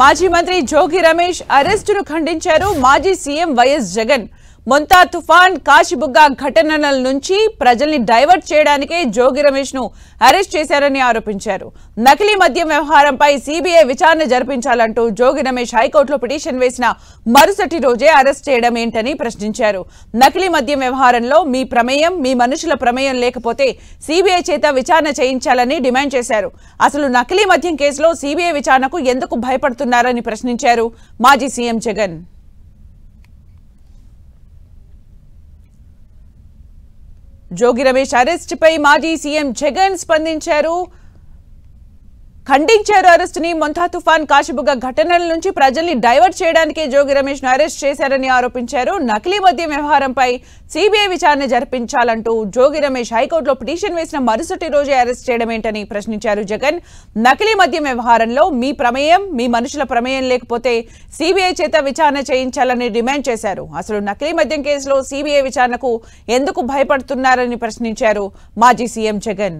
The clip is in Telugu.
మాజీ మంత్రి జోగి రమేష్ అరెస్టును ఖండించారు మాజీ సీఎం వైఎస్ జగన్. మొంతా తుఫాన్ కాశీబుగ్గ ఘటనల నుంచి ప్రజల్ని డైవర్ట్ చేయడానికే జోగి రమేష్ ను అరెస్ట్ చేశారని ఆరోపించారు. నకిలీ మద్యం వ్యవహారంపై సీబీఐ విచారణ జరిపించాలంటూ జోగి రమేష్ హైకోర్టులో పిటిషన్ వేసిన మరుసటి రోజే అరెస్ట్ చేయడం ఏంటని ప్రశ్నించారు. నకిలీ మద్యం వ్యవహారంలో మీ ప్రమేయం, మీ మనుషుల ప్రమేయం లేకపోతే సీబీఐ చేత విచారణ చేయించాలని డిమాండ్ చేశారు. అసలు నకిలీ మద్యం కేసులో సీబీఐ విచారణకు ఎందుకు భయపడుతున్నారని ప్రశ్నించారు మాజీ సీఎం జగన్. జోగి రమేష్ అరెస్ట్ పై మాజీ సీఎం జగన్ స్పందించారు, ఖండించారు. అరెస్టుని మొంతా తుఫాన్ కాశీబుగ్గ ఘటనల నుంచి ప్రజల్ని డైవర్ట్ చేయడానికే జోగి రమేష్ ను అరెస్ట్ చేశారని ఆరోపించారు. నకిలీ మద్యం వ్యవహారంపై సీబీఐ విచారణ జరిపించాలంటూ జోగి రమేష్ హైకోర్టులో పిటిషన్ వేసిన మరుసటి రోజే అరెస్ట్ చేయడం ఏంటని ప్రశ్నించారు జగన్. నకిలీ మద్యం వ్యవహారంలో మీ ప్రమేయం, మీ మనుషుల ప్రమేయం లేకపోతే సీబీఐ చేత విచారణ చేయించాలని డిమాండ్ చేశారు. అసలు నకిలీ మద్యం కేసులో సీబీఐ విచారణకు ఎందుకు భయపడుతున్నారని ప్రశ్నించారు మాజీ సీఎం జగన్.